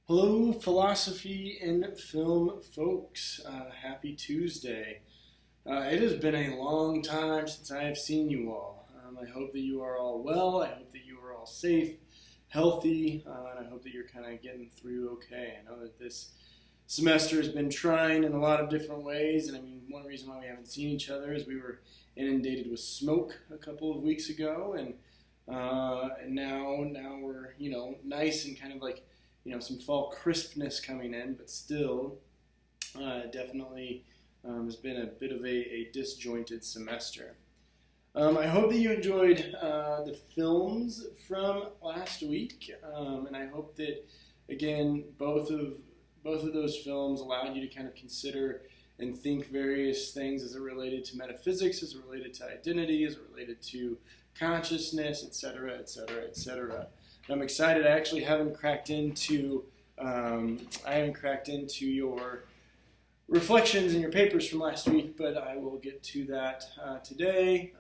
Hello, philosophy and film folks. Happy Tuesday. It has been a long time since I have seen you all. I hope that you are all well. I hope that you are all safe, healthy, and I hope that you're kind of getting through okay. I know that this semester has been trying in a lot of different ways, and I mean, one reason why we haven't seen each other is we were inundated with smoke a couple of weeks ago, and now we're nice and kind of like some fall crispness coming in, but still definitely has been a bit of a disjointed semester. I hope that you enjoyed the films from last week, and I hope that again both of those films allowed you to kind of consider and think various things as it related to metaphysics, as it related to identity, as it related to consciousness, etc., etc., etc. I'm excited. I actually haven't cracked into your reflections in your papers from last week, but I will get to that today,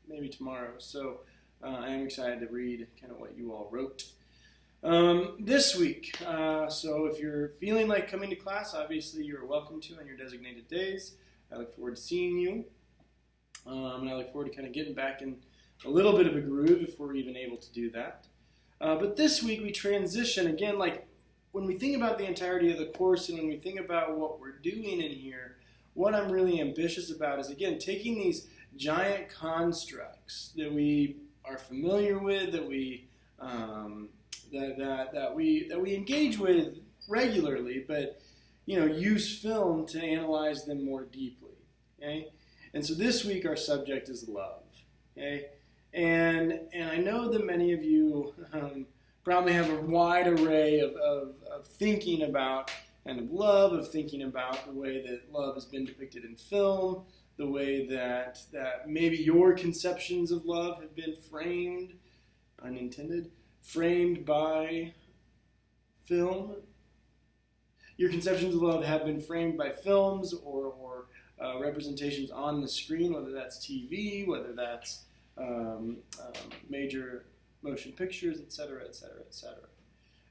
maybe tomorrow. So I am excited to read kind of what you all wrote this week. So if you're feeling like coming to class, obviously you're welcome to on your designated days. I look forward to seeing you, and I look forward to kind of getting back in a little bit of a groove if we're even able to do that. But this week we transition, again, like when we think about the entirety of the course and when we think about what we're doing in here, what I'm really ambitious about is, again, taking these giant constructs that we are familiar with, that we engage with regularly, but use film to analyze them more deeply. Okay, and so this week our subject is love. Okay. And I know that many of you probably have a wide array of thinking about kind of love, of thinking about the way that love has been depicted in film, the way that maybe your conceptions of love have been framed, pun intended, framed by film. Your conceptions of love have been framed by films or representations on the screen, whether that's TV, whether that's major motion pictures, etc., etc., etc.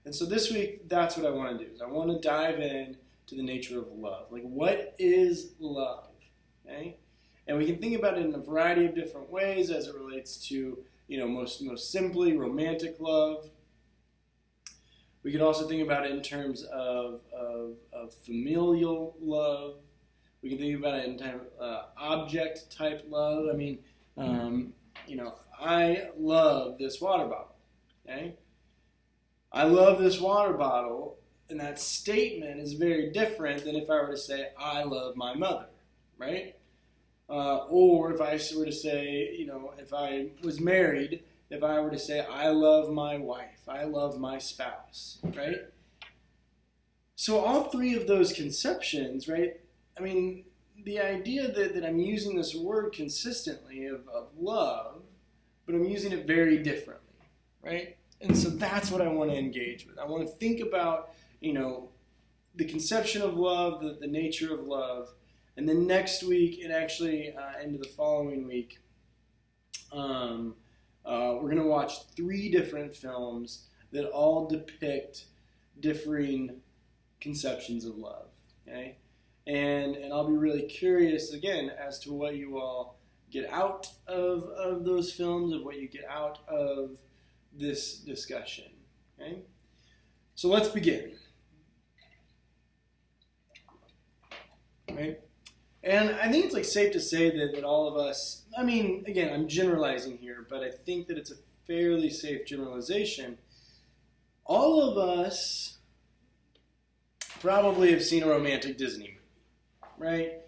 And so this week, that's what I want to do. Is I want to dive in to the nature of love. Like, what is love? Okay, and we can think about it in a variety of different ways as it relates to, most simply romantic love. We could also think about it in terms of familial love. We can think about it in terms of object type love. I mean, I love this water bottle, okay? I love this water bottle, and that statement is very different than if I were to say, I love my mother, right? Or if I were to say, if I was married, if I were to say, I love my wife, I love my spouse, right? So all three of those conceptions, right? I mean, the idea that I'm using this word consistently of love, but I'm using it very differently, right? And so that's what I want to engage with. I want to think about, the conception of love, the nature of love, and then next week and actually into the following week, we're going to watch 3 different films that all depict differing conceptions of love, okay? And I'll be really curious, again, as to what you all get out of those films, of what you get out of this discussion. Okay? So let's begin. Right? And I think it's safe to say that all of us, I mean, again, I'm generalizing here, but I think that it's a fairly safe generalization. All of us probably have seen a romantic Disney movie. Right?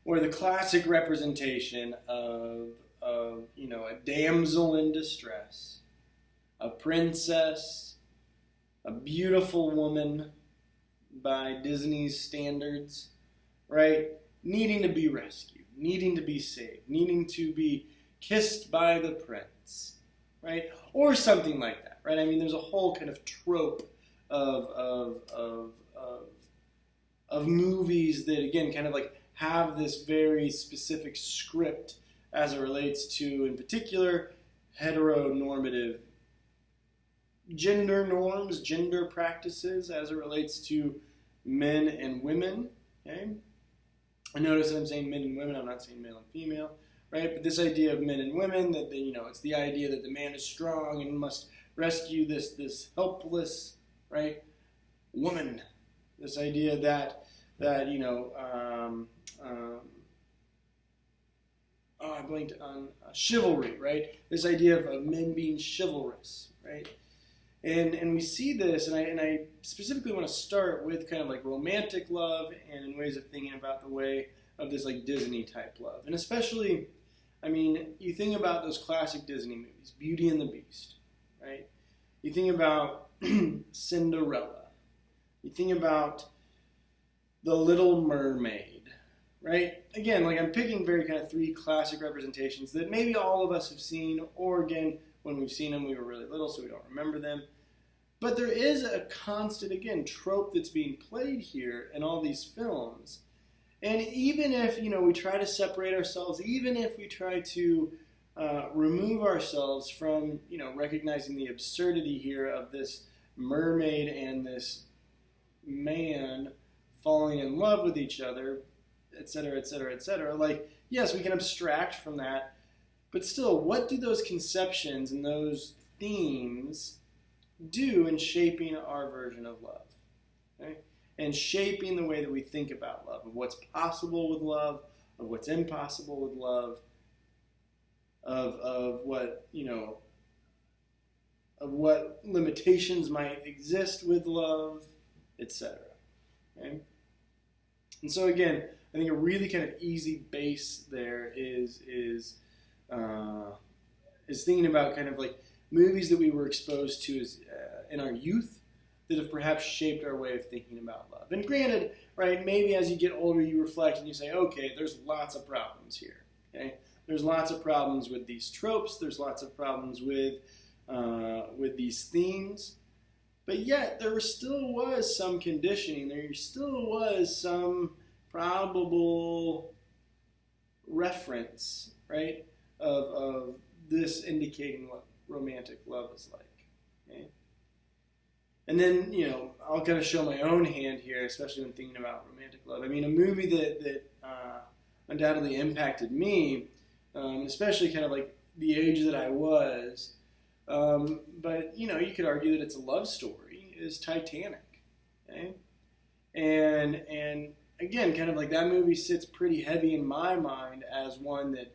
Where the classic representation of a damsel in distress, a princess, a beautiful woman by Disney's standards, right? Needing to be rescued, needing to be saved, needing to be kissed by the prince, right? Or something like that, right? I mean, there's a whole kind of trope of movies that, again, kind of have this very specific script as it relates to, in particular, heteronormative gender norms, gender practices as it relates to men and women. Okay, I notice that I'm saying men and women. I'm not saying male and female, right? But this idea of men and women, that it's the idea that the man is strong and must rescue this helpless, right, woman. This idea that I blanked on chivalry, right? This idea of men being chivalrous, right? And we see this, and I specifically want to start with kind of like romantic love and in ways of thinking about the way of this like Disney type love. And especially, I mean, you think about those classic Disney movies, Beauty and the Beast, right? You think about Cinderella. You think about The Little Mermaid, right? Again, like I'm picking very kind of three classic representations that maybe all of us have seen, or again, when we've seen them, we were really little, so we don't remember them. But there is a constant, again, trope that's being played here in all these films. And even if, we try to separate ourselves, even if we try to remove ourselves from, recognizing the absurdity here of this mermaid and this man falling in love with each other, et cetera, et cetera, et cetera. Like, yes, we can abstract from that, but still, what do those conceptions and those themes do in shaping our version of love? Okay? And shaping the way that we think about love, of what's possible with love, of what's impossible with love, of what, of what limitations might exist with love, etc. Okay? And so again, I think a really kind of easy base there is thinking about kind of like movies that we were exposed to as in our youth that have perhaps shaped our way of thinking about love. And granted, right, maybe as you get older you reflect and you say, okay, there's lots of problems here. Okay? There's lots of problems with these tropes. There's lots of problems with these themes. But yet there still was some conditioning. There still was some probable reference, right, of this indicating what romantic love is like. Okay? And then, I'll kind of show my own hand here, especially when thinking about romantic love. I mean, a movie that undoubtedly impacted me, especially kind of like the age that I was, but, you could argue that it's a love story, is Titanic. Okay? And again, kind of like that movie sits pretty heavy in my mind as one that,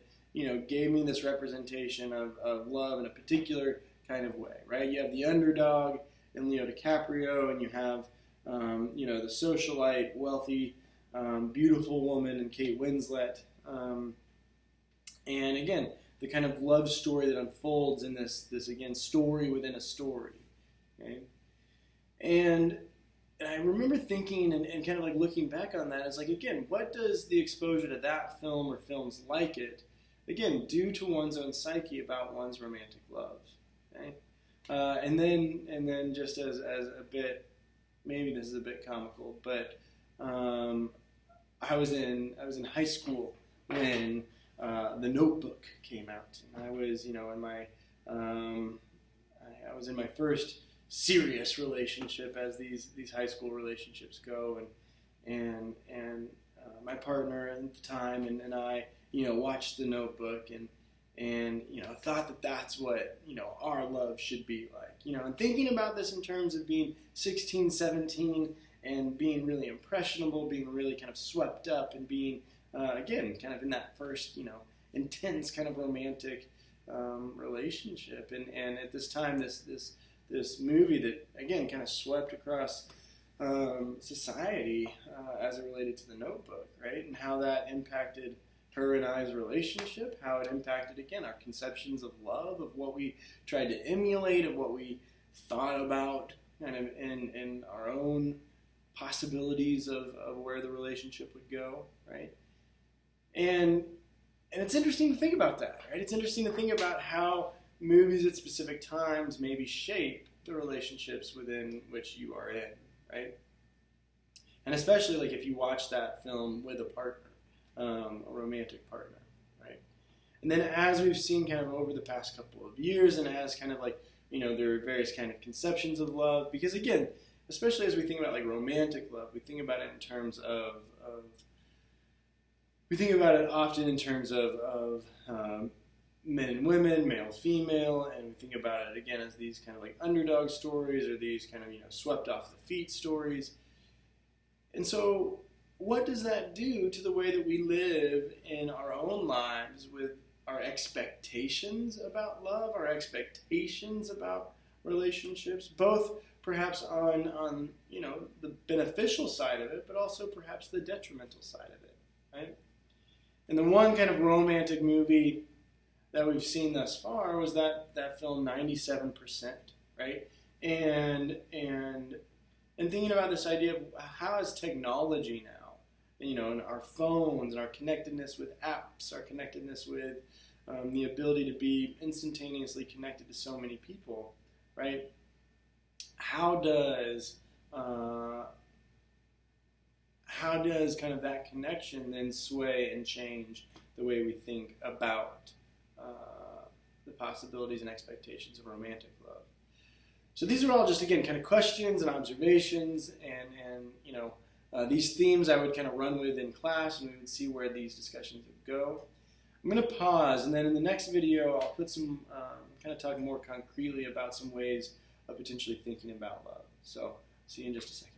gave me this representation of love in a particular kind of way, right? You have the underdog in Leo DiCaprio, and you have, the socialite, wealthy, beautiful woman in Kate Winslet. And again, the kind of love story that unfolds in this again, story within a story. Okay? And I remember thinking and kind of like looking back on that, as like, again, what does the exposure to that film or films like it, again, do to one's own psyche about one's romantic love? Okay? And then just as a bit, maybe this is a bit comical, but I was in high school when The Notebook came out, and I was in my I was in my first serious relationship, as these high school relationships go, and my partner at the time and I watched The Notebook and thought that that's what our love should be like, and thinking about this in terms of being 16, 17 and being really impressionable, being really kind of swept up, and being again kind of in that first intense kind of romantic relationship, and at this time this movie that again kind of swept across society as it related to The Notebook, right, and how that impacted her and I's relationship, how it impacted, again, our conceptions of love, of what we tried to emulate, of what we thought about kind of in our own possibilities of where the relationship would go, right? And it's interesting to think about that, right? It's interesting to think about how movies at specific times maybe shape the relationships within which you are in, right? And especially like if you watch that film with a partner, a romantic partner, right? And then as we've seen kind of over the past couple of years, and as kind of like there are various kind of conceptions of love, because again, especially as we think about like romantic love, we think about it in terms of we think about it often in terms of men and women, male, female, and we think about it again as these kind of like underdog stories, or these kind of swept off the feet stories. And so, what does that do to the way that we live in our own lives with our expectations about love, our expectations about relationships, both perhaps on the beneficial side of it, but also perhaps the detrimental side of it, right? And the one kind of romantic movie that we've seen thus far was that film 97%, right? And thinking about this idea of how is technology now, and our phones and our connectedness with apps, our connectedness with the ability to be instantaneously connected to so many people, right? How does kind of that connection then sway and change the way we think about the possibilities and expectations of romantic love? So these are all just, again, kind of questions and observations, and these themes I would kind of run with in class, and we would see where these discussions would go. I'm going to pause, and then in the next video I'll put some, kind of talk more concretely about some ways of potentially thinking about love. So see you in just a second.